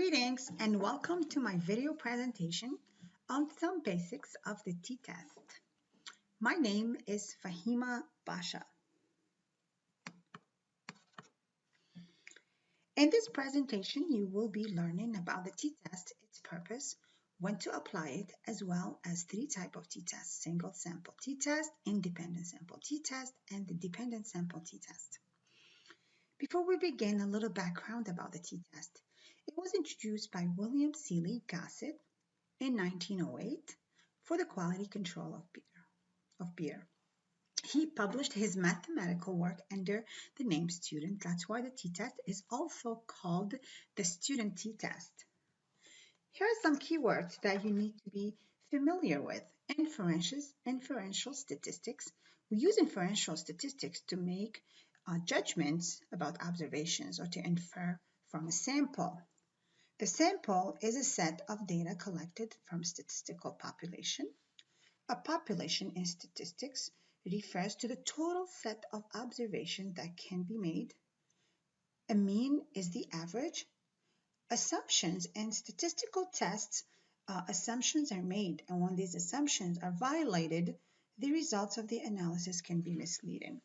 Greetings and welcome to my video presentation on some basics of the t-test. My name is Fahima Basha. In this presentation, you will be learning about the t-test, its purpose, when to apply it, as well as three types of t-test: single sample t-test, independent sample t-test, and the dependent sample t-test. Before we begin, a little background about the t-test. It was introduced by William Seeley Gossett in 1908 for the quality control of beer. He published his mathematical work under the name student. That's why the t-test is also called the student t-test. Here are some keywords that you need to be familiar with. Inferential statistics. We use inferential statistics to make judgments about observations or to infer from a sample. The sample is a set of data collected from statistical population. A population in statistics refers to the total set of observations that can be made. A mean is the average. Assumptions in statistical tests, assumptions are made, and when these assumptions are violated, the results of the analysis can be misleading.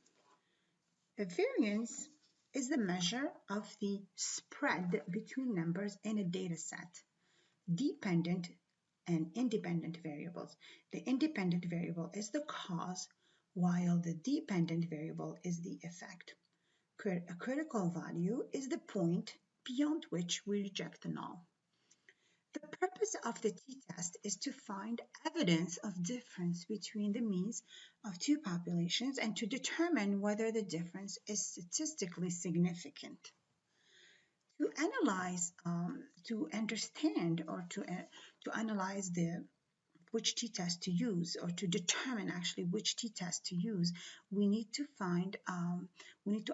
The variance is the measure of the spread between numbers in a data set. Dependent and independent variables. The independent variable is the cause, while the dependent variable is the effect. A critical value is the point beyond which we reject the null. The purpose of the t-test is to find evidence of difference between the means of two populations and to determine whether the difference is statistically significant. To analyze, to understand, or to analyze which t-test to use, or to determine actually which t-test to use, we need to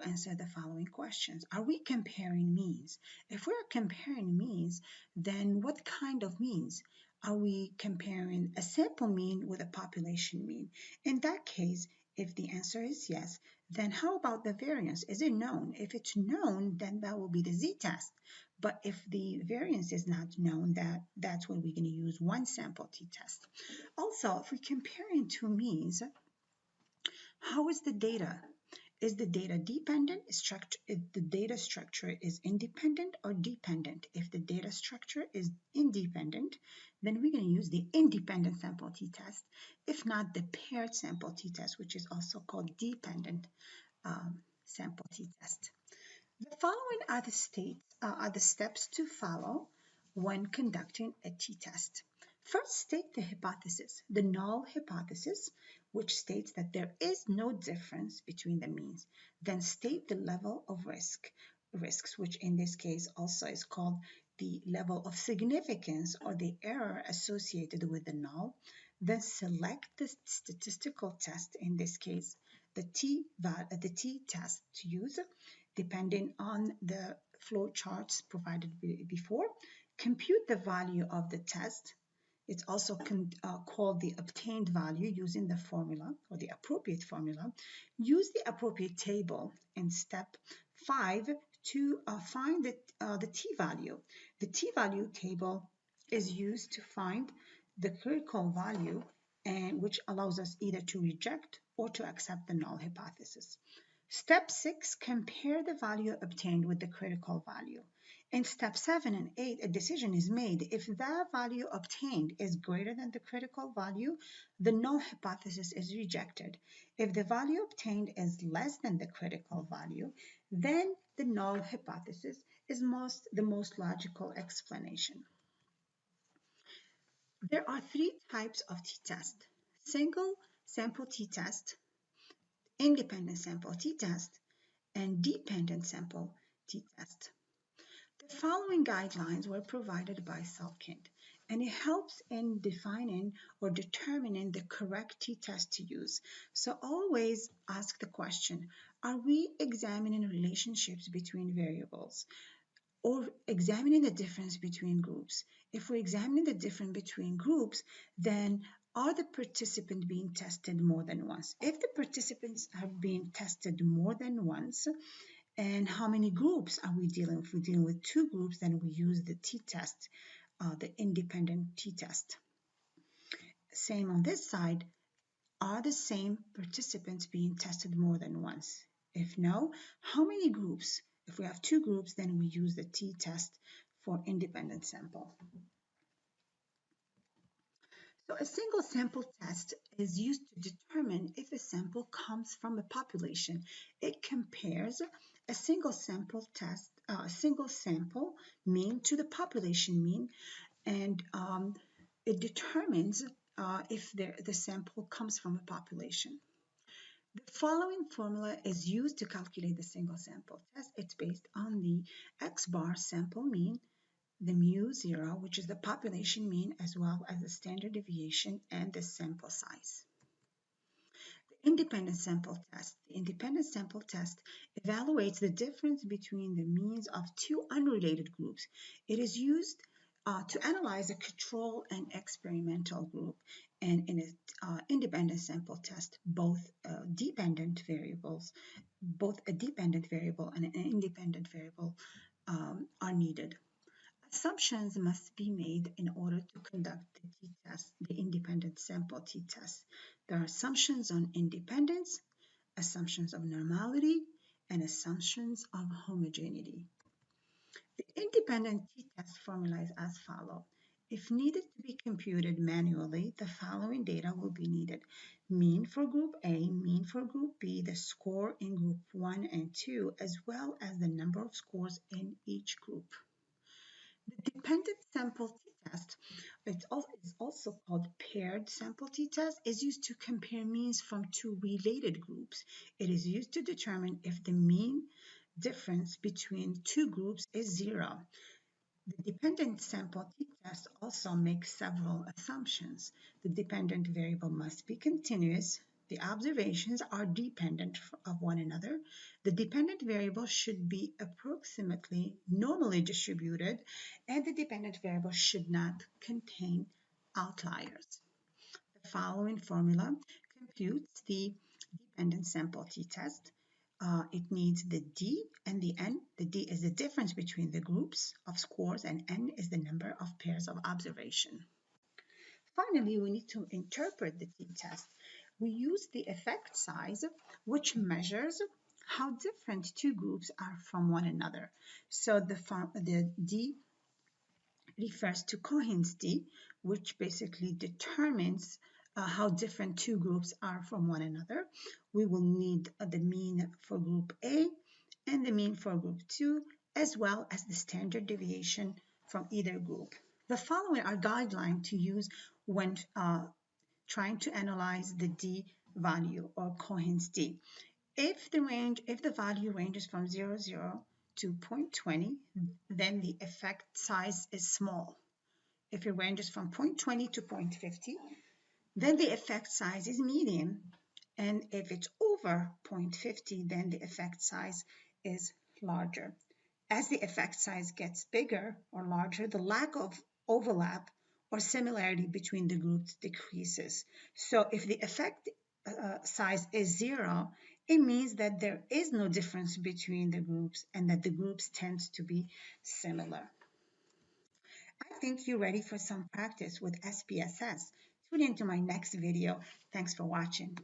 answer the following questions. Are we comparing means? If we're comparing means, then what kind of means? Are we comparing a sample mean with a population mean? In that case, if the answer is yes, then how about the variance? Is it known? If it's known, then that will be the z-test. But if the variance is not known, that's when we're going to use one sample t-test. Also, if we're comparing two means, how is the data? Is the data dependent? If the data structure is independent or dependent? If the data structure is independent, then we're going to use the independent sample t-test. If not, the paired sample t-test, which is also called dependent sample t-test. The following are the steps to follow when conducting a t-test. First, state the hypothesis, the null hypothesis, which states that there is no difference between the means. Then state the level of risks, which in this case also is called the level of significance or the error associated with the null. Then select the statistical test, in this case, the t-test to use, depending on the flow charts provided before. Compute the value of the test. It's also called the obtained value using the formula or the appropriate formula. Use the appropriate table in step 5 to find the t-value. The t-value table is used to find the critical value, and which allows us either to reject or to accept the null hypothesis. Step 6, compare the value obtained with the critical value. In step 7 and 8, a decision is made. If the value obtained is greater than the critical value, the null hypothesis is rejected. If the value obtained is less than the critical value, then the null hypothesis is the most logical explanation. There are three types of t-test: single sample t-test, independent sample t-test, and dependent sample t-test. The following guidelines were provided by Salkind, and it helps in defining or determining the correct t-test to use. So always ask the question, are we examining relationships between variables or examining the difference between groups? If we're examining the difference between groups, then are the participants being tested more than once? If the participants have been tested more than once, And how many groups are we dealing with? If we're dealing with two groups, then we use the t-test, the independent t-test. Same on this side. Are the same participants being tested more than once? If no, how many groups? If we have two groups, then we use the t-test for independent sample. So a single sample test is used to determine if a sample comes from a population. It compares a single sample test, a single sample mean to the population mean, and it determines if the sample comes from a population. The following formula is used to calculate the single sample test. It's based on the X bar sample mean, the mu0, which is the population mean, as well as the standard deviation and the sample size. The independent sample test. The independent sample test evaluates the difference between the means of two unrelated groups. It is used to analyze a control and experimental group, and in an independent sample test, both dependent variables, both a dependent variable and an independent variable are needed. Assumptions must be made in order to conduct the t-test, the independent sample t-test. There are assumptions on independence, assumptions of normality, and assumptions of homogeneity. The independent t-test formula is as follows. If needed to be computed manually, the following data will be needed. Mean for group A, mean for group B, the score in group 1 and 2, as well as the number of scores in each group. The dependent sample t-test, it is also called paired sample t-test, is used to compare means from two related groups. It is used to determine if the mean difference between two groups is 0. The dependent sample t-test also makes several assumptions. The dependent variable must be continuous. The observations are dependent of one another. The dependent variable should be approximately normally distributed, and the dependent variable should not contain outliers. The following formula computes the dependent sample t-test. It needs the D and the N. The D is the difference between the groups of scores, and N is the number of pairs of observation. Finally, we need to interpret the t-test. We use the effect size, which measures how different two groups are from one another. So the D refers to Cohen's d, which basically determines how different two groups are from one another. We will need the mean for group A and the mean for group 2, as well as the standard deviation from either group. The following are guidelines to use when trying to analyze the d value or Cohen's d. If the value ranges from 0.0 to 0.20, then the effect size is small. If it ranges from 0.20 to 0.50, then the effect size is medium. And if it's over 0.50, then the effect size is larger. As the effect size gets bigger or larger, the lack of overlap or similarity between the groups decreases. So if the effect size is 0, it means that there is no difference between the groups and that the groups tend to be similar. I think you're ready for some practice with SPSS. Tune into my next video. Thanks for watching.